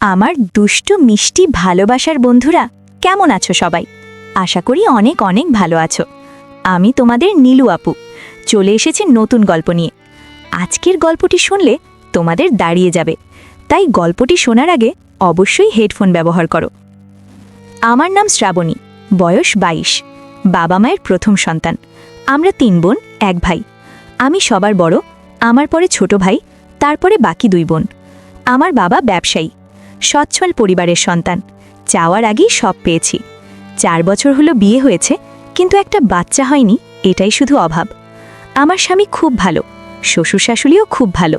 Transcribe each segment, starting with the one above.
আমার দুষ্টু মিষ্টি ভালোবাসার বন্ধুরা কেমন আছো সবাই? আশা করি অনেক অনেক ভালো আছো। আমি তোমাদের নীলু আপু চলে এসেছি নতুন গল্প নিয়ে। আজকের গল্পটি শুনলে তোমাদের দাঁড়িয়ে যাবে, তাই গল্পটি শোনার আগে অবশ্যই হেডফোন ব্যবহার করো। আমার নাম শ্রাবণী, বয়স 22, বাবা মায়ের প্রথম সন্তান। আমরা 3 বোন 1 ভাই। আমি সবার বড়, আমার পরে ছোট ভাই, তারপরে বাকি 2 বোন। আমার বাবা ব্যবসায়ী, সচ্ছল পরিবারের সন্তান। চাওয়ার আগেই সব পেয়েছি। 4 বছর হলো বিয়ে হয়েছে, কিন্তু একটা বাচ্চা হয়নি, এটাই শুধু অভাব। আমার স্বামী খুব ভালো, শ্বশুর শাশুড়িও খুব ভালো।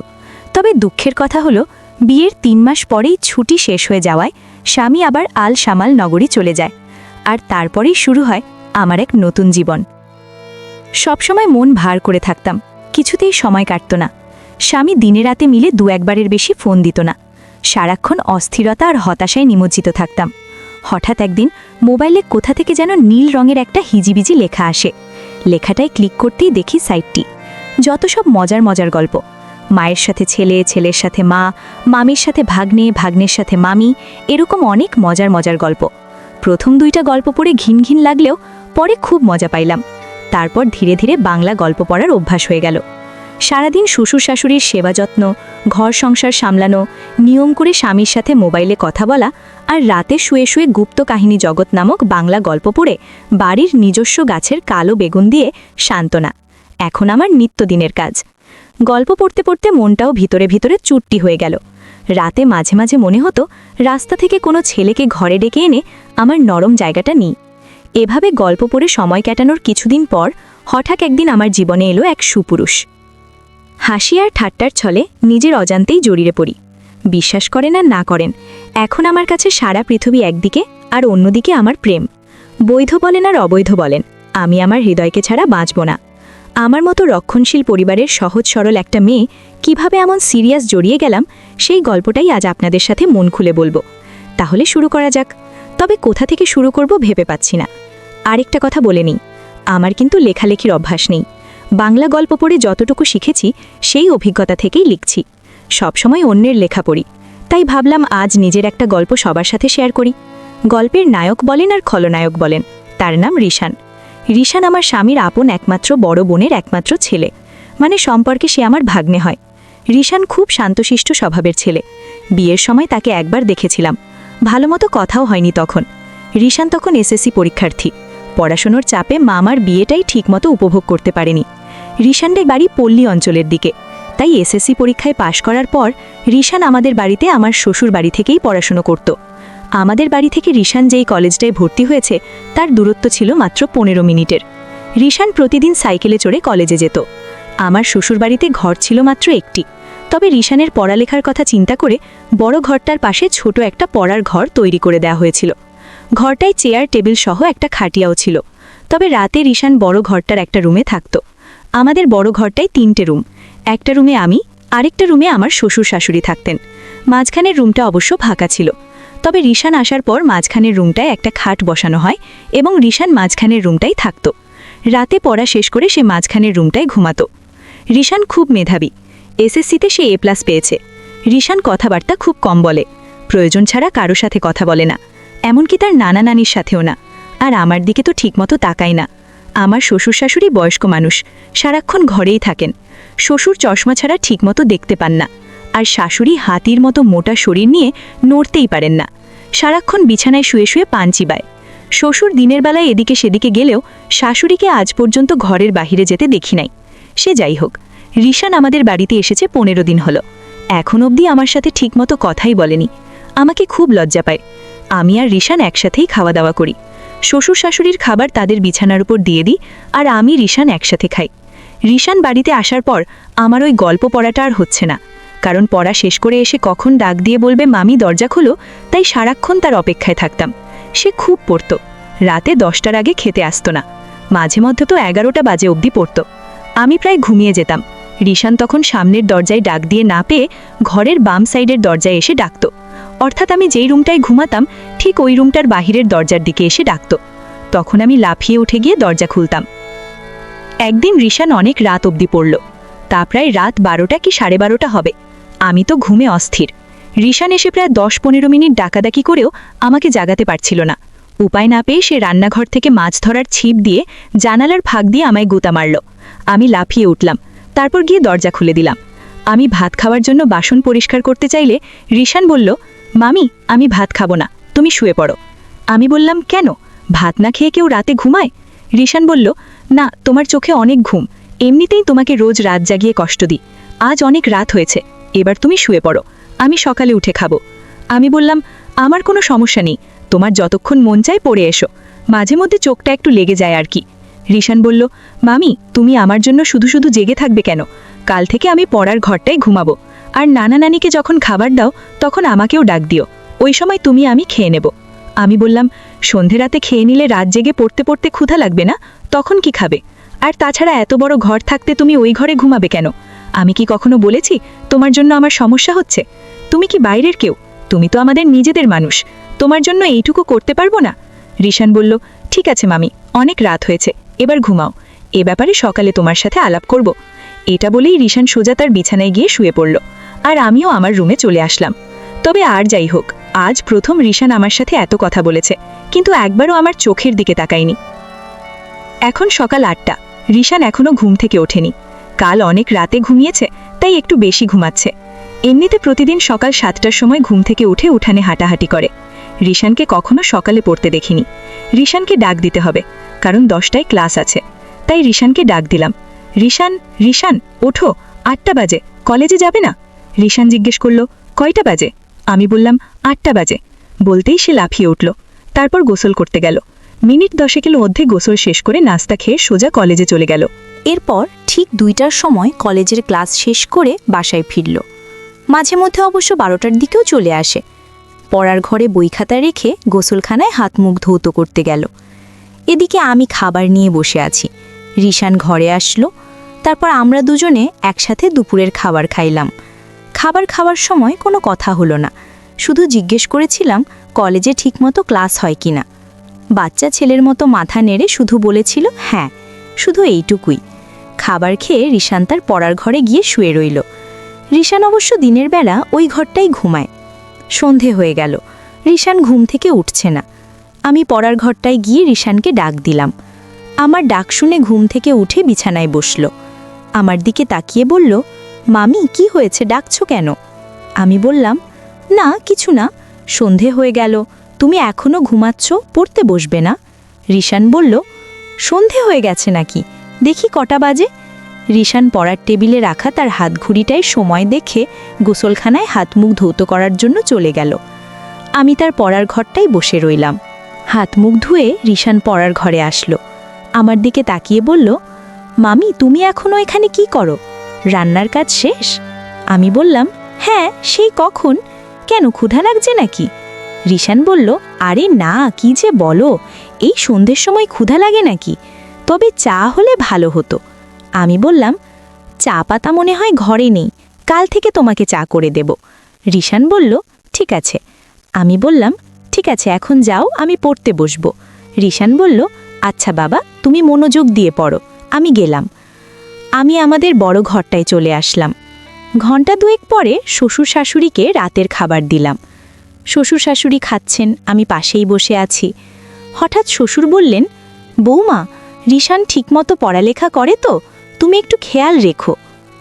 তবে দুঃখের কথা হলো, বিয়ের 3 মাস পরেই ছুটি শেষ হয়ে যাওয়ায় স্বামী আবার আল সামাল নগরী চলে যায়। আর তারপরেই শুরু হয় আমার এক নতুন জীবন। সবসময় মন ভার করে থাকতাম, কিছুতেই সময় কাটত না। স্বামী দিনে রাতে মিলে 2-1 বারের বেশি ফোন দিত না। সারাক্ষণ অস্থিরতা আর হতাশায় নিমজ্জিত থাকতাম। হঠাৎ একদিন মোবাইলে কোথা থেকে যেন নীল রঙের একটা হিজিবিজি লেখা আসে। লেখাটায় ক্লিক করতেই দেখি সাইটটি। যত সব মজার মজার গল্প। মায়ের সাথে ছেলে, ছেলের সাথে মা, মামির সাথে ভাগ্নে, ভাগ্নের সাথে মামি, এরকম অনেক মজার মজার গল্প। প্রথম 2টা গল্প পড়ে ঘিন ঘিন লাগলেও পরে খুব মজা পাইলাম। তারপর ধীরে ধীরে বাংলা গল্প পড়ার অভ্যাস হয়ে গেল। সারাদিন শ্বশুর শাশুড়ির সেবা যত্ন, ঘর সংসার সামলানো, নিয়ম করে স্বামীর সাথে মোবাইলে কথা বলা, আর রাতে শুয়ে শুয়ে গুপ্ত কাহিনী জগৎ নামক বাংলা গল্প পড়ে বাড়ির নিজস্ব গাছের কালো বেগুন দিয়ে সান্ত্বনা এখন আমার নিত্যদিনের কাজ। গল্প পড়তে পড়তে মনটাও ভিতরে ভিতরে চুট্টি হয়ে গেল। রাতে মাঝে মাঝে মনে হতো রাস্তা থেকে কোনো ছেলেকে ঘরে ডেকে এনে আমার নরম জায়গাটা নিই। এভাবে গল্প পড়ে সময় কাটানোর কিছুদিন পর হঠাৎ একদিন আমার জীবনে এলো এক সুপুরুষ। হাসি আর ঠাট্টার ছলে নিজের অজান্তেই জড়িয়ে পড়ি। বিশ্বাস করেন আর না করেন, এখন আমার কাছে সারা পৃথিবী একদিকে আর অন্যদিকে আমার প্রেম। বৈধ বলেন আর অবৈধ বলেন, আমি আমার হৃদয়কে ছাড়া বাঁচব না। আমার মতো রক্ষণশীল পরিবারের সহজ সরল একটা মেয়ে কিভাবে এমন সিরিয়াস জড়িয়ে গেলাম, সেই গল্পটাই আজ আপনাদের সাথে মন খুলে বলবো। তাহলে শুরু করা যাক। তবে কোথা থেকে শুরু করব ভেবে পাচ্ছি না। আরেকটা কথা বলে নিই, আমার কিন্তু লেখালেখির অভ্যাস নেই। বাংলা গল্প পড়ে যতটুকু শিখেছি সেই অভিজ্ঞতা থেকেই লিখছি। সবসময় অন্যের লেখা পড়ি, তাই ভাবলাম আজ নিজের একটা গল্প সবার সাথে শেয়ার করি। গল্পের নায়ক বলেন আর খলনায়ক বলেন, তার নাম রিশান। রিশান আমার স্বামীর আপন একমাত্র বড় বোনের একমাত্র ছেলে, মানে সম্পর্কে সে আমার ভাগ্নে হয়। রিশান খুব শান্তশিষ্ট স্বভাবের ছেলে। বিয়ের সময় তাকে একবার দেখেছিলাম, ভালোমতো কথাও হয়নি তখন। রিশান তখন এসএসসি পরীক্ষার্থী। পড়াশোনার চাপে মামার বিয়েটাই ঠিকমতো উপভোগ করতে পারেনি। রিশানের বাড়ি পল্লী অঞ্চলের দিকে, তাই এসএসসি পরীক্ষায় পাশ করার পর রিশান আমাদের বাড়িতে আমার শ্বশুর বাড়ি থেকেই পড়াশুনো করত। আমাদের বাড়ি থেকে রিশান যেই কলেজটায় ভর্তি হয়েছে তার দূরত্ব ছিল মাত্র 15 মিনিটের। রিশান প্রতিদিন সাইকেলে চড়ে কলেজে যেত। আমার শ্বশুর বাড়িতে ঘর ছিল মাত্র একটি, তবে রিশানের পড়ালেখার কথা চিন্তা করে বড় ঘরটার পাশে ছোট একটা পড়ার ঘর তৈরি করে দেওয়া হয়েছিল। ঘরটায় চেয়ার টেবিল সহ একটা খাটিয়াও ছিল। তবে রাতে রিশান বড় ঘরটার একটা রুমে থাকত। আমাদের বড় ঘরটায় 3টে রুম, একটা রুমে আমি, আরেকটা রুমে আমার শ্বশুর শাশুড়ি থাকতেন। মাঝখানের রুমটা অবশ্য ফাঁকা ছিল। তবে রিশান আসার পর মাঝখানের রুমটায় একটা খাট বসানো হয় এবং রিশান মাঝখানের রুমটাই থাকত। রাতে পড়া শেষ করে সে মাঝখানের রুমটায় ঘুমাতো। রিশান খুব মেধাবী, এসএসসিতে সে A+ পেয়েছে। রিশান কথাবার্তা খুব কম বলে, প্রয়োজন ছাড়া কারো সাথে কথা বলে না, এমনকি তার নানা নানির সাথেও না। আর আমার দিকে তো ঠিকমতো তাকায় না। আমার শ্বশুর শাশুড়ি বয়স্ক মানুষ, সারাক্ষণ ঘরেই থাকেন। শ্বশুর চশমা ছাড়া ঠিকমতো দেখতে পান না, আর শাশুড়ি হাতির মতো মোটা শরীর নিয়ে নড়তেই পারেন না। সারাক্ষণ বিছানায় শুয়ে শুয়ে পান চিবায়। শ্বশুর দিনের বেলায় এদিকে সেদিকে গেলেও শাশুড়িকে আজ পর্যন্ত ঘরের বাহিরে যেতে দেখি নাই। সে যাই হোক, রিশান আমাদের বাড়িতে এসেছে 15 দিন হলো। এখন অবধি আমার সাথে ঠিকমতো কথাই বলেনি। আমাকে খুব লজ্জা পায়। আমি আর রিশান একসাথেই খাওয়া দাওয়া করি। শ্বশুর শাশুড়ির খাবার তাদের বিছানার উপর দিয়ে দিই, আর আমি রিশান একসাথে খাই। রিশান বাড়িতে আসার পর আমার ওই গল্প পড়াটা আর হচ্ছে না, কারণ পড়া শেষ করে এসে কখন ডাক দিয়ে বলবে মামি দরজা খোলো, তাই সারাক্ষণ তার অপেক্ষায় থাকতাম। সে খুব পড়ত, রাতে 10টার আগে খেতে আসতো না, মাঝে মধ্যে তো 11টা বাজে অবধি পড়ত। আমি প্রায় ঘুমিয়ে যেতাম। রিশান তখন সামনের দরজায় ডাক দিয়ে না পেয়ে ঘরের বাম সাইডের দরজায় এসে ডাকত, অর্থাৎ আমি যেই রুমটায় ঘুমাতাম ঠিক ওই রুমটার বাহিরের দরজার দিকে এসে ডাকত। তখন আমি লাফিয়ে উঠে গিয়ে দরজা খুলতাম। একদিন রিশান অনেক রাত অবধি পড়ল, তা প্রায় রাত 12টা কি 12:30 হবে। আমি তো ঘুমে অস্থির। রিশান এসে প্রায় 10-15 মিনিট ডাকাডাকি করেও আমাকে জাগাতে পারছিল না। উপায় না পেয়ে সে রান্নাঘর থেকে মাছ ধরার ছিপ দিয়ে জানালার ফাঁক দিয়ে আমায় গুঁতা মারল। আমি লাফিয়ে উঠলাম, তারপর গিয়ে দরজা খুলে দিলাম। আমি ভাত খাওয়ার জন্য বাসন পরিষ্কার করতে চাইলে রিশান বলল, মামি আমি ভাত খাবো না, তুমি শুয়ে পড়ো। আমি বললাম, কেন, ভাত না খেয়ে কেউ রাতে ঘুমায়? রিশান বলল, না, তোমার চোখে অনেক ঘুম, এমনিতেই তোমাকে রোজ রাত জাগিয়ে কষ্ট দিই, আজ অনেক রাত হয়েছে, এবার তুমি শুয়ে পড়ো, আমি সকালে উঠে খাবো। আমি বললাম, আমার কোনো সমস্যা নেই, তোমার যতক্ষণ মন চায় পড়ে এসো, মাঝে মধ্যে চোখটা একটু লেগে যায় আর কি। রিশান বলল, মামি তুমি আমার জন্য শুধু শুধু জেগে থাকবে কেন? কাল থেকে আমি পড়ার ঘরটায় ঘুমাবো, আর নানা নানিকে যখন খাবার দাও তখন আমাকেও ডাক দিও, ওই সময় তুমি আমি খেয়ে নেব। আমি বললাম, সন্ধে রাতে খেয়ে নিলে রাত জেগে পড়তে পড়তে ক্ষুধা লাগবে না, তখন কি খাবে? আর তাছাড়া এত বড় ঘর থাকতে তুমি ওই ঘরে ঘুমাবে কেন? আমি কি কখনো বলেছি তোমার জন্য আমার সমস্যা হচ্ছে? তুমি কি বাইরের কেউ? তুমি তো আমাদের নিজেদের মানুষ, তোমার জন্য এইটুকু করতে পারবো না? রিশান বলল, ঠিক আছে মামি, অনেক রাত হয়েছে, এবার ঘুমাও, এ ব্যাপারে সকালে তোমার সাথে আলাপ করব। এটা বলেই রিশান সোজা তার বিছানায় গিয়ে শুয়ে পড়ল, আর আমিও আমার রুমে চলে আসলাম। তবে আর যাই হোক, আজ প্রথম রিশান আমার সাথে এত কথা বলেছে, কিন্তু একবারও আমার চোখের দিকে তাকায়নি। এখন সকাল 8টা, রিশান এখনো ঘুম থেকে ওঠেনি। কাল অনেক রাতে ঘুমিয়েছে, তাই একটু বেশি ঘুমাচ্ছে। এমনিতে প্রতিদিন সকাল 7টার সময় ঘুম থেকে উঠে উঠানে হাঁটাহাঁটি করে। রিশানকে কখনো সকালে পড়তে দেখিনি। রিশানকে ডাক দিতে হবে, কারণ 10টায় ক্লাস আছে, তাই রিশানকে ডাক দিলাম। রিশান, রিশান ওঠো, 8টা বাজে, কলেজে যাবে না? রিশান জিজ্ঞেস করল, কয়টা বাজে? আমি বললাম, 8টা বাজে। বলতেই সে লাফিয়ে উঠল, তারপর গোসল করতে গেল। মিনিট 10 মধ্যে গোসল শেষ করে নাস্তা খেয়ে সোজা কলেজে চলে গেল। এরপর ঠিক 2টার সময় কলেজের ক্লাস শেষ করে বাসায় ফিরল। মাঝে মধ্যে অবশ্য 12টার দিকেও চলে আসে। পড়ার ঘরে বই খাতা রেখে গোসলখানায় হাত মুখ ধৌত করতে গেল। এদিকে আমি খাবার নিয়ে বসে আছি। রিশান ঘরে আসলো, তারপর আমরা দুজনে একসাথে দুপুরের খাবার খাইলাম। খাবার খাওয়ার সময় কোনো কথা হলো না, শুধু জিজ্ঞেস করেছিলাম কলেজে ঠিকমতো ক্লাস হয় কিনা। বাচ্চা ছেলের মতো মাথা নেড়ে শুধু বলেছিল হ্যাঁ, শুধু এইটুকুই। খাবার খেয়ে রিশান তার পড়ার ঘরে গিয়ে শুয়ে রইল। রিশান অবশ্য দিনের বেলা ওই ঘরটাই ঘুমায়। সন্ধে হয়ে গেল, রিশান ঘুম থেকে উঠছে না। আমি পড়ার ঘরটায় গিয়ে রিশানকে ডাক দিলাম। আমার ডাক শুনে ঘুম থেকে উঠে বিছানায় বসল। আমার দিকে তাকিয়ে বলল, মামি কি হয়েছে, ডাকছো কেন? আমি বললাম, না কিছু না, সন্ধে হয়ে গেল, তুমি এখনো ঘুমাচ্ছ, পড়তে বসবে না? রিশান বলল, সন্ধে হয়ে গেছে নাকি, দেখি কটা বাজে। রিশান পড়ার টেবিলে রাখা তার হাত ঘড়িটায় সময় দেখে গোসলখানায় হাত মুখ ধৌত করার জন্য চলে গেল। আমি তার পড়ার ঘরটাই বসে রইলাম। হাত মুখ ধুয়ে রিশান পড়ার ঘরে আসলো। আমার দিকে তাকিয়ে বলল, মামি তুমি এখনো এখানে কি করো, রান্নার কাজ শেষ? আমি বললাম, হ্যাঁ সেই কখন, কেন ক্ষুধা লাগছে নাকি? রিশান বলল, আরে না, কি যে বলো, এই সন্ধ্যের সময় ক্ষুধা লাগে নাকি? তবে চা হলে ভালো হতো। আমি বললাম, চা পাতা মনে হয় ঘরে নেই, কাল থেকে তোমাকে চা করে দেব। রিশান বলল, ঠিক আছে। আমি বললাম, ঠিক আছে এখন যাও, আমি পড়তে বসবো। রিশান বলল, আচ্ছা বাবা, তুমি মনোযোগ দিয়ে পড়ো, আমি গেলাম। আমি আমাদের বড় ঘরটায় চলে আসলাম। ঘণ্টা 2 পরে শ্বশুর শাশুড়িকে রাতের খাবার দিলাম। শ্বশুর শাশুড়ি খাচ্ছেন, আমি পাশেই বসে আছি। হঠাৎ শ্বশুর বললেন, বৌমা, রিশান ঠিকমতো পড়ালেখা করে তো, তুমি একটু খেয়াল রেখো।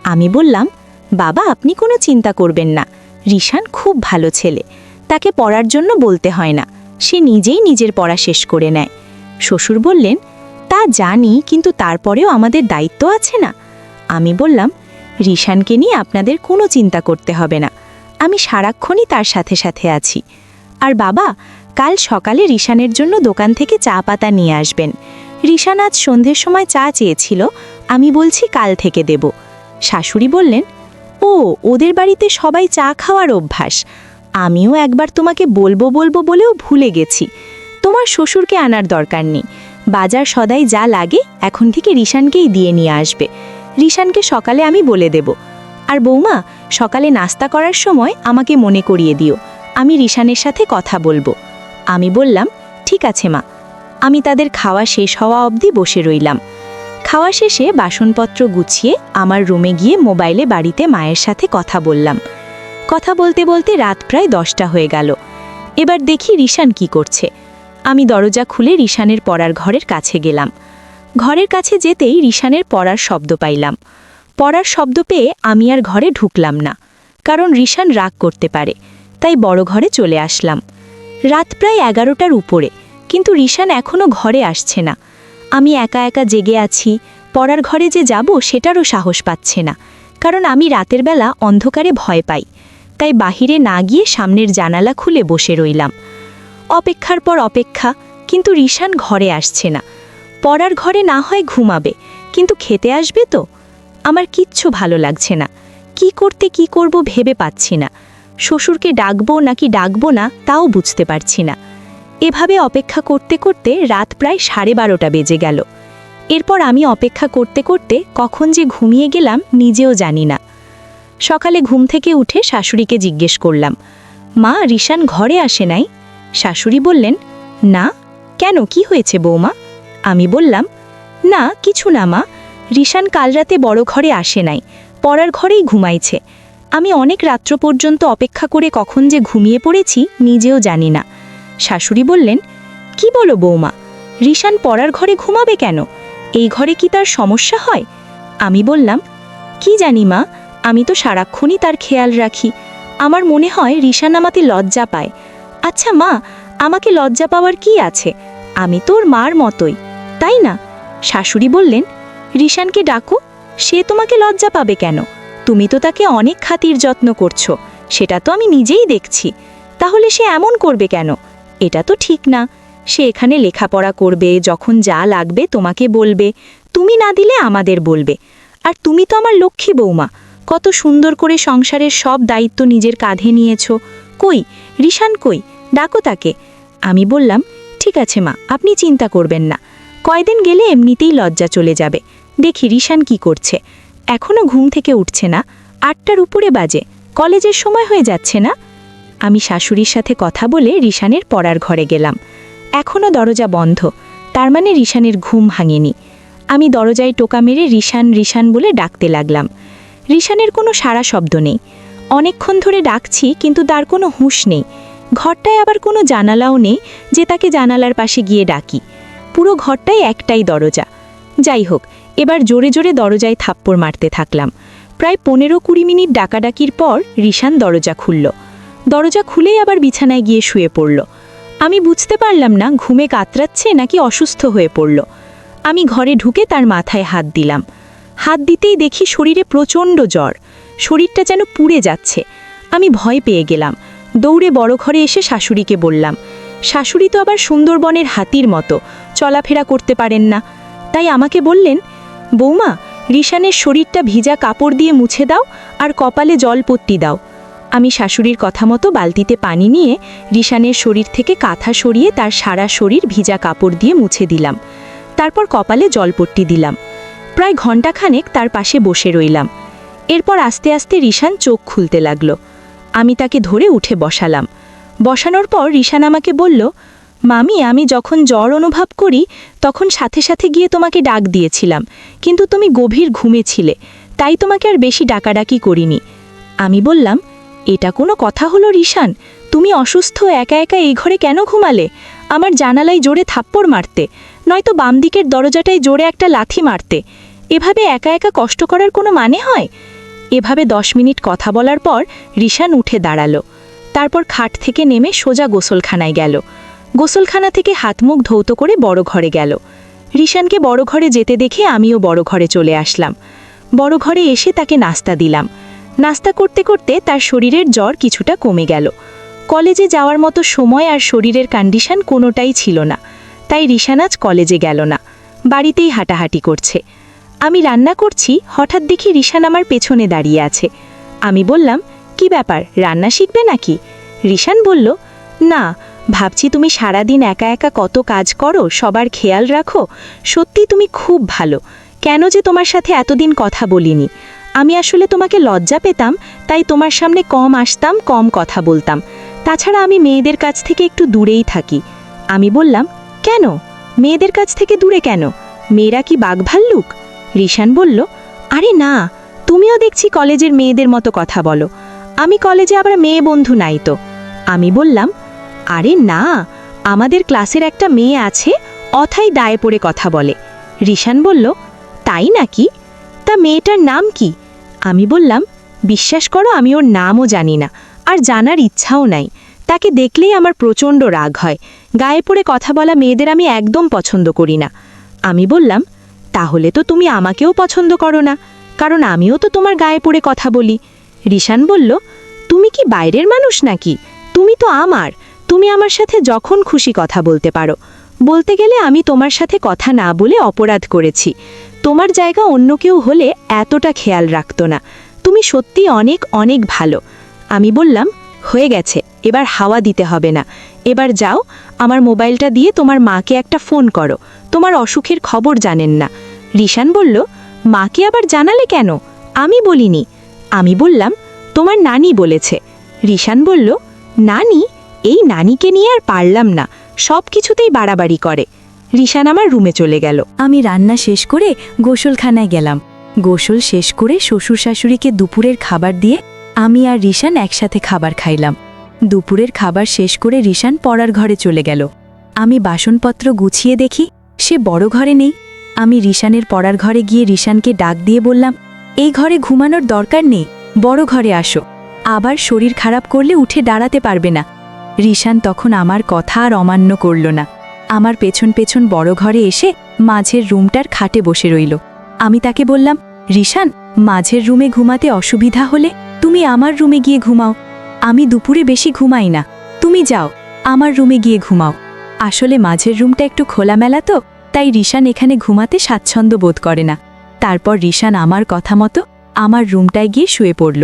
আমি বললাম, বাবা আপনি কোনো চিন্তা করবেন না, রিশান খুব ভালো ছেলে, তাকে পড়ার জন্য বলতে হয় না, সে নিজেই নিজের পড়া শেষ করে নেয়। শ্বশুর বললেন, তা জানি, কিন্তু তারপরেও আমাদের দায়িত্ব আছে না? আমি বললাম, রিশানকে নিয়ে আপনাদের কোনো চিন্তা করতে হবে না, আমি সারাক্ষণই তার সাথে সাথে আছি। আর বাবা, কাল সকালে রিশানের জন্য দোকান থেকে চা পাতা নিয়ে আসবেন। রিশান আজ সন্ধ্যের সময় চা চেয়েছিল, আমি বলছি কাল থেকে দেব। শাশুড়ি বললেন, ও ওদের বাড়িতে সবাই চা খাওয়ার অভ্যাস, আমিও একবার তোমাকে বলবো বলবো বলেও ভুলে গেছি। তোমার শ্বশুরকে আনার দরকার নেই, বাজার সদাই যা লাগে এখন থেকে রিশানকেই দিয়ে নিয়ে আসবে। রিশানকে সকালে আমি বলে দেব। আর বৌমা, সকালে নাস্তা করার সময় আমাকে মনে করিয়ে দিও, আমি রিশানের সাথে কথা বলবো। আমি বললাম, ঠিক আছে মা। আমি তাদের খাওয়া শেষ হওয়া অবধি বসে রইলাম। খাওয়া শেষে বাসনপত্র গুছিয়ে আমার রুমে গিয়ে মোবাইলে বাড়িতে মায়ের সাথে কথা বললাম। কথা বলতে বলতে রাত প্রায় 10টা হয়ে গেল। এবার দেখি রিশান কি করছে। আমি দরজা খুলে রিশানের পড়ার ঘরের কাছে গেলাম। ঘরের কাছে যেতেই রিশানের পড়ার শব্দ পাইলাম। পড়ার শব্দ পেয়ে আমি আর ঘরে ঢুকলাম না, কারণ রিশান রাগ করতে পারে, তাই বড় ঘরে চলে আসলাম। রাত প্রায় 11টার উপরে, কিন্তু রিশান এখনও ঘরে আসছে না। আমি একা একা জেগে আছি, পড়ার ঘরে যে যাব সেটারও সাহস পাচ্ছে না, কারণ আমি রাতের বেলা অন্ধকারে ভয় পাই। তাই বাহিরে না গিয়ে সামনের জানালা খুলে বসে রইলাম। অপেক্ষার পর অপেক্ষা, কিন্তু রিশান ঘরে আসছে না। পড়ার ঘরে না হয় ঘুমাবে, কিন্তু খেতে আসবে তো? আমার কিচ্ছু ভালো লাগছে না। কি করব ভেবে পাচ্ছি না। শ্বশুরকে ডাকবো নাকি ডাকবো না তাও বুঝতে পারছি না। এভাবে অপেক্ষা করতে করতে রাত প্রায় 12:30 বেজে গেল। এরপর আমি অপেক্ষা করতে করতে কখন যে ঘুমিয়ে গেলাম নিজেও জানি না। সকালে ঘুম থেকে উঠে শাশুড়িকে জিজ্ঞেস করলাম, মা, রিশান ঘরে আসে নাই? শাশুড়ি বললেন, না। কেন, কি হয়েছে বৌমা? আমি বললাম, না কিছু না মা, রিশান কাল রাতে বড় ঘরে আসে নাই, পড়ার ঘরেই ঘুমাইছে। আমি অনেক রাত্র পর্যন্ত অপেক্ষা করে কখন যে ঘুমিয়ে পড়েছি নিজেও জানি না। শাশুড়ি বললেন, কি বলো বৌমা, রিশান পড়ার ঘরে ঘুমাবে কেন? এই ঘরে কি তার সমস্যা হয়? আমি বললাম, কি জানি মা, আমি তো সারাক্ষণই তার খেয়াল রাখি। আমার মনে হয় রিশান আমাতে লজ্জা পায়। আচ্ছা মা, আমাকে লজ্জা পাওয়ার কি আছে? আমি তো ওর মার মতোই, তাই না? শাশুড়ি বললেন, রিশানকে ডাকো, সে তোমাকে লজ্জা পাবে কেন? তুমি তো তাকে অনেক খাতির যত্ন করছো, সেটা তো আমি নিজেই দেখছি। তাহলে সে এমন করবে কেন? এটা তো ঠিক না। সে এখানে লেখাপড়া করবে, যখন যা লাগবে তোমাকে বলবে, তুমি না দিলে আমাদের বলবে। আর তুমি তো আমার লক্ষ্মী বৌমা, কত সুন্দর করে সংসারের সব দায়িত্ব নিজের কাঁধে নিয়েছো। কই রিশান, কই? ডাকো তাকে। আমি বললাম, ঠিক আছে মা, আপনি চিন্তা করবেন না, কয়দিন গেলে এমনিতেই লজ্জা চলে যাবে। দেখি রিশান কি করছে। এখনও ঘুম থেকে উঠছে না, 8টার উপরে বাজে, কলেজের সময় হয়ে যাচ্ছে না? আমি শাশুড়ির সাথে কথা বলে রিশানের পড়ার ঘরে গেলাম। এখনও দরজা বন্ধ, তার মানে রিশানের ঘুম ভাঙেনি। আমি দরজায় টোকা মেরে রিশান রিশান বলে ডাকতে লাগলাম। রিশানের কোনো সাড়া শব্দ নেই। অনেকক্ষণ ধরে ডাকছি, কিন্তু তার কোনো হুঁশ নেই। ঘরটায় আবার কোনো জানালাও নেই যে তাকে জানালার পাশে গিয়ে ডাকি। পুরো ঘরটায় একটাই দরজা। যাই হোক, এবার জোরে জোরে দরজায় থাপ্পড় মারতে থাকলাম। প্রায় 15-20 মিনিট ডাকাডাকির পর রিশান দরজা খুলল। দরজা খুলেই আবার বিছানায় গিয়ে শুয়ে পড়ল। আমি বুঝতে পারলাম না ঘুমে কাতরাচ্ছে নাকি অসুস্থ হয়ে পড়ল। আমি ঘরে ঢুকে তার মাথায় হাত দিলাম। হাত দিতেই দেখি শরীরে প্রচণ্ড জ্বর, শরীরটা যেন পুড়ে যাচ্ছে। আমি ভয় পেয়ে গেলাম। দৌড়ে বড় ঘরে এসে শাশুড়িকে বললাম। শাশুড়ি তো আবার সুন্দরবনের হাতির মতো, চলাফেরা করতে পারেন না। তাই আমাকে বললেন, বৌমা, রিশানের শরীরটা ভিজা কাপড় দিয়ে মুছে দাও আর কপালে জলপট্টি দাও। আমি শাশুড়ির কথা মতো বালতিতে পানি নিয়ে রিশানের শরীর থেকে কাঁথা সরিয়ে তার সারা শরীর ভিজা কাপড় দিয়ে মুছে দিলাম। তারপর কপালে জলপট্টি দিলাম। প্রায় ঘণ্টাখানেক তার পাশে বসে রইলাম। এরপর আস্তে আস্তে রিশান চোখ খুলতে লাগলো। আমি তাকে ধরে উঠে বসালাম। বসানোর পর রিশান আমাকে বলল, মামি, আমি যখন জ্বর অনুভব করি তখন সাথে সাথে গিয়ে তোমাকে ডাক দিয়েছিলাম, কিন্তু তুমি গভীর ঘুমেছিলে, তাই তোমাকে আর বেশি ডাকাডাকি করিনি। আমি বললাম, এটা কোনো কথা হলো রিশান? তুমি অসুস্থ, একা একা এই ঘরে কেন ঘুমালে? আমার জানালায় জোরে থাপ্পড় মারতে, নয়তো বাম দিকের দরজাটায় জোরে একটা লাথি মারতে। এভাবে একা একা কষ্ট করার কোনো মানে হয়? এভাবে 10 মিনিট কথা বলার পর রিশান উঠে দাঁড়ালো। তারপর খাট থেকে নেমে সোজা গোসলখানায় গেল। গোসলখানা থেকে হাত মুখ ধৌত করে বড় ঘরে গেল। রিশানকে বড় ঘরে যেতে দেখে আমিও বড় ঘরে চলে আসলাম। বড় ঘরে এসে তাকে নাস্তা দিলাম। নাস্তা করতে করতে তার শরীরের জ্বর কিছুটা কমে গেল। কলেজে যাওয়ার মতো সময় আর শরীরের কন্ডিশন কোনোটাই ছিল না, তাই রিশান আজ কলেজে গেল না, বাড়িতেই হাঁটাহাঁটি করছে। আমি রান্না করছি, হঠাৎ দেখি রিশান আমার পেছনে দাঁড়িয়ে আছে। আমি বললাম, কি ব্যাপার, রান্না শিখবে নাকি? রিশান বলল, না, ভাবছি তুমি সারাদিন একা একা কত কাজ করো, সবার খেয়াল রাখো, সত্যি তুমি খুব ভালো। কেন যে তোমার সাথে এতদিন কথা বলিনি। আমি আসলে তোমাকে লজ্জা পেতাম, তাই তোমার সামনে কম আসতাম, কম কথা বলতাম। তাছাড়া আমি মেয়েদের কাছ থেকে একটু দূরেই থাকি। আমি বললাম, কেন? মেয়েদের কাছ থেকে দূরে কেন? মেয়েরা কি বাঘভাল্লুক? রিশান বলল, আরে না, তুমিও দেখছি কলেজের মেয়েদের মতো কথা বলো। আমি কলেজে আবার মেয়ে বন্ধু নাই তো। আমি বললাম, আরে না, আমাদের ক্লাসের একটা মেয়ে আছে, অথাই দায়ে পড়ে কথা বলে। রিশান বলল, তাই নাকি? তা মেয়েটার নাম কি? আমি বললাম, বিশ্বাস করো আমি ওর নামও জানি না, আর জানার ইচ্ছাও নাই। তাকে দেখলেই আমার প্রচণ্ড রাগ হয়। গায়ে পড়ে কথা বলা মেয়েদের আমি একদম পছন্দ করি না। আমি বললাম, তাহলে তো তুমি আমাকেও পছন্দ করো না, কারণ আমিও তো তোমার গায়ে পড়ে কথা বলি। রিশান বলল, তুমি কি বাইরের মানুষ নাকি? তুমি তো তুমি আমার সাথে যখন খুশি কথা বলতে পারো। বলতে গেলে আমি তোমার সাথে কথা না বলে অপরাধ করেছি। তোমার জায়গা অন্য কেউ হলে এতটা খেয়াল রাখতো না। তুমি সত্যি অনেক অনেক ভালো। আমি বললাম, হয়ে গেছে, এবার হাওয়া দিতে হবে না। এবার যাও, আমার মোবাইলটা দিয়ে তোমার মাকে একটা ফোন করো, তোমার অসুখের খবর জানেন না। রিশান বলল, মাকে আবার জানালে কেন? আমি বলিনি। আমি বললাম, তোমার নানি বলেছে। রিশান বলল, নানি? এই নানিকে নিয়ে আর পারলাম না, সব কিছুতেই বাড়াবাড়ি করে। রিশান আমার রুমে চলে গেল। আমি রান্না শেষ করে গোসলখানায় গেলাম। গোসল শেষ করে শ্বশুর শাশুড়িকে দুপুরের খাবার দিয়ে আমি আর রিশান একসাথে খাবার খাইলাম। দুপুরের খাবার শেষ করে রিশান পড়ার ঘরে চলে গেল। আমি বাসনপত্র গুছিয়ে দেখি সে বড় ঘরে নেই। আমি রিশানের পড়ার ঘরে গিয়ে রিশানকে ডাক দিয়ে বললাম, এই ঘরে ঘুমানোর দরকার নেই, বড় ঘরে আসো, আবার শরীর খারাপ করলে উঠে দাঁড়াতে পারবে না। রিশান তখন আমার কথা আর অমান্য করল না। আমার পেছন পেছন বড় ঘরে এসে মাঝের রুমটার খাটে বসে রইল। আমি তাকে বললাম, রিশান, মাঝের রুমে ঘুমাতে অসুবিধা হলে তুমি আমার রুমে গিয়ে ঘুমাও। আমি দুপুরে বেশি ঘুমাই না, তুমি যাও, আমার রুমে গিয়ে ঘুমাও। আসলে মাঝের রুমটা একটু খোলামেলা তো, তাই রিশান এখানে ঘুমাতে স্বাচ্ছন্দ্য বোধ করে না। তারপর রিশান আমার কথা মতো আমার রুমটায় গিয়ে শুয়ে পড়ল।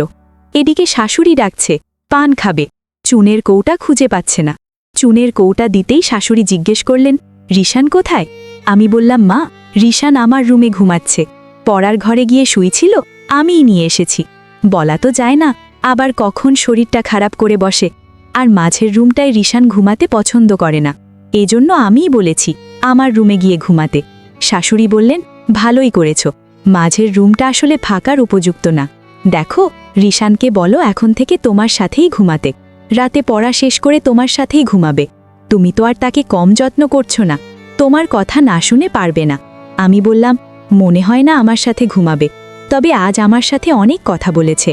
এদিকে শাশুড়ি ডাকছে, পান খাবে। চুনের কৌটা খুঁজে পাচ্ছে না। চুনের কৌটা দিতেই শাশুড়ি জিজ্ঞেস করলেন, রিশান কোথায়? আমি বললাম, মা, রিশান আমার রুমে ঘুমাচ্ছে, পড়ার ঘরে গিয়ে শুয়েছিল, আমিই নিয়ে এসেছি। বলা তো যায় না, আবার কখন শরীরটা খারাপ করে বসে। আর মাঝের রুমটায় রিশান ঘুমাতে পছন্দ করে না, এজন্য আমিই বলেছি আমার রুমে গিয়ে ঘুমাতে। শাশুড়ি বললেন, ভালোই করেছ, মাঝের রুমটা আসলে ফাঁকার উপযুক্ত না। দেখো, রিশানকে বলো এখন থেকে তোমার সাথেই ঘুমাতে, রাতে পড়া শেষ করে তোমার সাথেই ঘুমাবে। তুমি তো আর তাকে কম যত্ন করছো না, তোমার কথা না শুনে পারবে না। আমি বললাম, মনে হয় না আমার সাথে ঘুমাবে, তবে আজ আমার সাথে অনেক কথা বলেছে।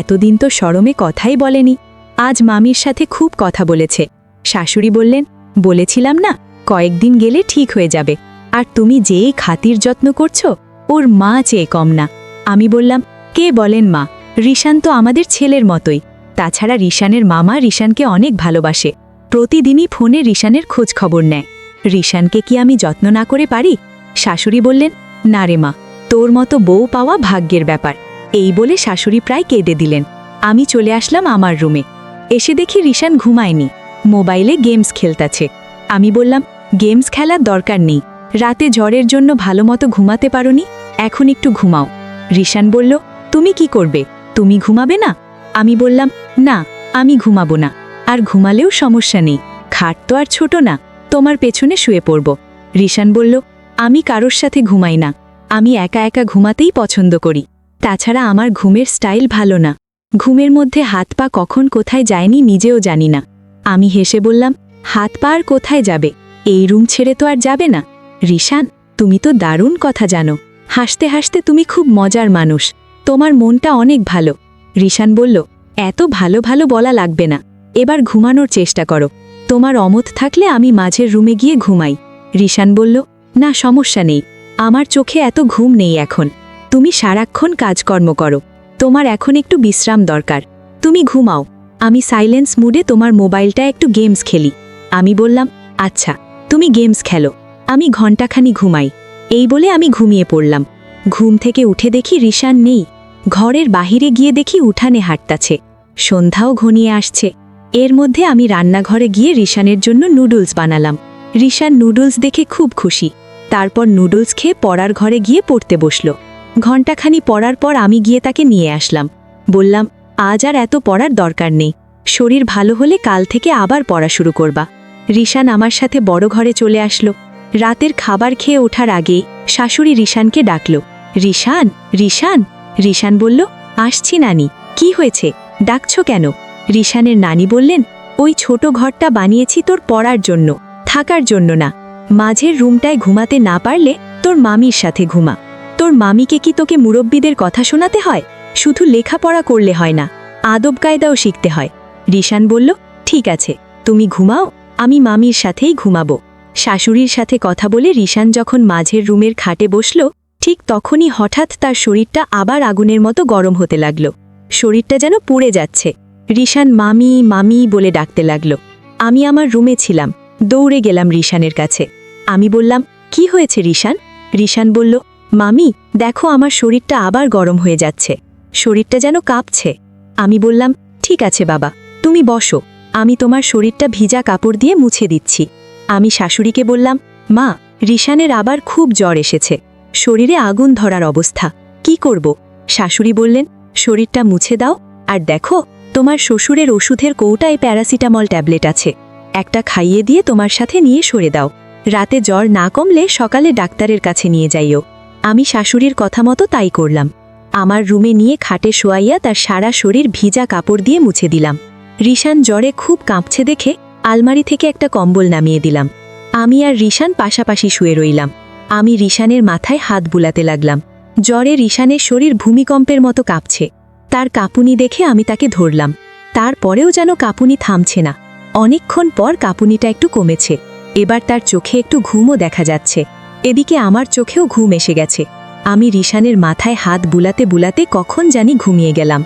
এতদিন তো শরমে কথাই বলেনি, আজ মামির সাথে খুব কথা বলেছে। শাশুড়ি বললেন, বলেছিলাম না, কয়েকদিন গেলে ঠিক হয়ে যাবে। আর তুমি যেই খাতির যত্ন করছো, ওর মা চেয়ে কম না। আমি বললাম, কে বলেন মা? রিশান তো আমাদের ছেলের মতোই। তাছাড়া রিশানের মামা রিশানকে অনেক ভালোবাসে, প্রতিদিনই ফোনে রিশানের খোঁজ খবর নেয়। রিশানকে কি আমি যত্ন না করে পারি? শাশুড়ি বললেন, না রে মা, তোর মতো বউ পাওয়া ভাগ্যের ব্যাপার। এই বলে শাশুড়ি প্রায় কেঁদে দিলেন। আমি চলে আসলাম আমার রুমে। এসে দেখি রিশান ঘুমায়নি, মোবাইলে গেমস খেলতাছে। আমি বললাম, গেমস খেলার দরকার নেই, রাতে জ্বরের জন্য ভালো মতো ঘুমাতে পারোনি, এখন একটু ঘুমাও। রিশান বলল, তুমি কি করবে? তুমি ঘুমাবে না? আমি বললাম, না, আমি ঘুমাবো না, আর ঘুমালেও সমস্যা নেই, খাট তো আর ছোট না, তোমার পেছনে শুয়ে পড়ব। রিশান বলল, আমি কারোর সাথে ঘুমাই না, আমি একা একা ঘুমাতেই পছন্দ করি। তাছাড়া আমার ঘুমের স্টাইল ভালো না, ঘুমের মধ্যে হাত পা কখন কোথায় যায়নি নিজেও জানি না। আমি হেসে বললাম, হাত পা আর কোথায় যাবে, এই রুম ছেড়ে তো আর যাবে না। রিশান, তুমি তো দারুণ কথা জানো, হাসতে হাসতে তুমি খুব মজার মানুষ, তোমার মনটা অনেক ভালো। রিশান বলল, এত ভালো ভালো বলা লাগবে না, এবার ঘুমানোর চেষ্টা করো, তোমার অমত থাকলে আমি মাঝের রুমে গিয়ে ঘুমাই। রিশান বলল, না, সমস্যা নেই, আমার চোখে এত ঘুম নেই এখন, তুমি সারাক্ষণ কাজকর্ম করো, তোমার এখন একটু বিশ্রাম দরকার, তুমি ঘুমাও, আমি সাইলেন্স মুডে তোমার মোবাইলটা একটু গেমস খেলি। আমি বললাম, আচ্ছা, তুমি গেমস খেলো, আমি ঘণ্টাখানি ঘুমাই। এই বলে আমি ঘুমিয়ে পড়লাম। ঘুম থেকে উঠে দেখি রিশান নেই। ঘরের বাহিরে গিয়ে দেখি উঠানে হাঁটতাছে, সন্ধ্যাও ঘনিয়ে আসছে। এর মধ্যে আমি রান্নাঘরে গিয়ে রিশানের জন্য নুডলস বানালাম। রিশান নুডলস দেখে খুব খুশি। তারপর নুডলস খেয়ে পড়ার ঘরে গিয়ে পড়তে বসল। ঘণ্টাখানি পড়ার পর আমি গিয়ে তাকে নিয়ে আসলাম। বললাম, আজ আর এত পড়ার দরকার নেই, শরীর ভালো হলে কাল থেকে আবার পড়া শুরু করবা। রিশান আমার সাথে বড় ঘরে চলে আসলো। রাতের খাবার খেয়ে ওঠার আগেই শাশুড়ি রিশানকে ডাকল, রিশান, রিশান। রিশান বলল, আসছি নানি, কি হয়েছে ডাকছো কেন? রিশানের নানি বললেন, ওই ছোট ঘরটা বানিয়েছি তোর পড়ার জন্য, থাকার জন্য না। মাঝের রুমটায় ঘুমাতে না পারলে তোর মামির সাথে ঘুমা। তোর মামিকে কি তোকে মুরব্বীদের কথা শোনাতে হয়? শুধু লেখাপড়া করলে হয় না, আদব কায়দাও শিখতে হয়। রিশান বলল, ঠিক আছে, তুমি ঘুমাও, আমি মামির সাথেই ঘুমাবো। শাশুড়ির সাথে কথা বলে রিশান যখন মাঝের রুমের খাটে বসল, ঠিক তখনই হঠাৎ তার শরীরটা আবার আগুনের মতো গরম হতে লাগল। শরীরটা যেন পুড়ে যাচ্ছে। রিশান মামি মামি বলে ডাকতে লাগল। আমি আমার রুমে ছিলাম, দৌড়ে গেলাম রিশানের কাছে। আমি বললাম, কি হয়েছে রিশান? রিশান বলল, মামি দেখো, আমার শরীরটা আবার গরম হয়ে যাচ্ছে, শরীরটা যেন কাঁপছে। আমি বললাম, ঠিক আছে বাবা, তুমি বসো, আমি তোমার শরীরটা ভিজা কাপড় দিয়ে মুছে দিচ্ছি। আমি শাশুড়িকে বললাম, মা, রিশানের আবার খুব জ্বর এসেছে, শরীরে আগুন ধরার অবস্থা, কি করব? শাশুড়ি বললেন, শরীরটা মুছে দাও, আর দেখো তোমার শ্বশুরের ওষুধের কৌটায় প্যারাসিটামল ট্যাবলেট আছে, একটা খাইয়ে দিয়ে তোমার সাথে নিয়ে সরে দাও। রাতে জ্বর না কমলে সকালে ডাক্তারের কাছে নিয়ে যাইও। আমি শাশুড়ির কথা মতো তাই করলাম। আমার রুমে নিয়ে খাটে শোয়াইয়া তার সারা শরীর ভিজা কাপড় দিয়ে মুছে দিলাম। রিশান জ্বরে খুব কাঁপছে দেখে আলমারি থেকে একটা কম্বল নামিয়ে দিলাম। আমি আর রিশান পাশাপাশি শুয়ে রইলাম। আমি রিশানের মাথায় হাত বুলাতে লাগলাম। জ্বরে রিশানের শরীর ভূমিকম্পের মতো কাঁপছে। তার কাঁপুনি দেখে আমি তাকে ধরলাম। তারপরেও যেন কাঁপুনি থামছে না। অনেকক্ষণ পর কাঁপুনিটা একটু কমেছে। এবার তার চোখে একটু ঘুমও দেখা যাচ্ছে। এদিকে আমার চোখেও ঘুম এসে গেছে। আমি রিশানের মাথায় হাত বুলাতে বুলাতে কখন জানি ঘুমিয়ে গেলাম।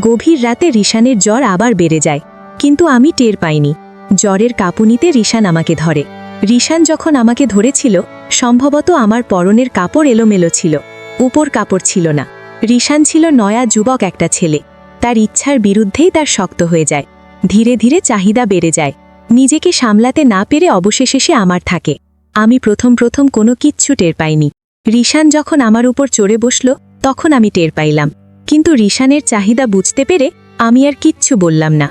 গভীর রাতে রিশানের জ্বর আবার বেড়ে যায়, কিন্তু আমি টের পাইনি। জ্বরের কাঁপুনিতে রিশান আমাকে ধরে। রিশান যখন আমাকে ধরেছিল, সম্ভবত আমার পরনের কাপড় এলোমেলো ছিল, উপর কাপড় ছিল না। রিশান ছিল নয়া যুবক একটা ছেলে। তার ইচ্ছার বিরুদ্ধেই তার শক্ত হয়ে যায়। ধীরে ধীরে চাহিদা বেড়ে যায়। নিজেকে সামলাতে না পেরে অবশেষে সে আমার থাকে। আমি প্রথম কোনো কিচ্ছু টের পাইনি। রিশান যখন আমার উপর চড়ে বসল, তখন আমি টের পাইলাম। কিন্তু রিশানের চাহিদা বুঝতে পেরে আমি আর কিচ্ছু বললাম না,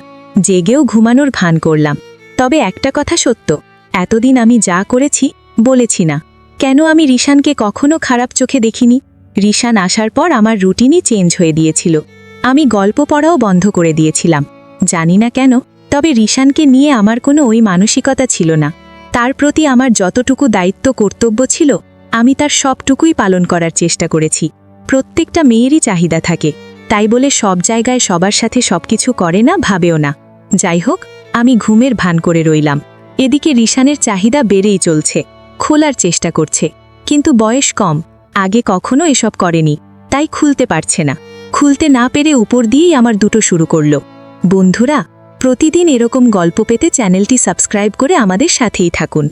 জেগেও ঘুমানোর ভান করলাম। তবে একটা কথা সত্য, এতদিন আমি যা করেছি বলেছি না। কেন আমি রিশানকে কখনো খারাপ চোখে দেখিনি? রিশান আসার পর আমার রুটিনই চেঞ্জ হয়ে দিয়েছিল। আমি গল্প পড়াও বন্ধ করে দিয়েছিলাম। জানি না কেন, তবে রিশানকে নিয়ে আমার কোনো ওই মানসিকতা ছিল না। তার প্রতি আমার যতটুকু দায়িত্ব কর্তব্য ছিল, আমি তার সবটুকুই পালন করার চেষ্টা করেছি। প্রত্যেকটা মেয়েরই চাহিদা থাকে, তাই বলে সব জায়গায় সবার সাথে সবকিছু করে না, ভাবেও না। যাই হোক, আমি ঘুমের ভান করে রইলাম। এদিকে রিশানের চাহিদা বেড়েই চলছে, খোলার চেষ্টা করছে, কিন্তু বয়স কম, আগে কখনো এসব করেনি, তাই খুলতে পারছে না। খুলতে না পেরে উপর দিয়েই আমার দুটো শুরু করলো। বন্ধুরা, প্রতিদিন এরকম গল্প পেতে চ্যানেলটি সাবস্ক্রাইব করে আমাদের সাথেই থাকুন।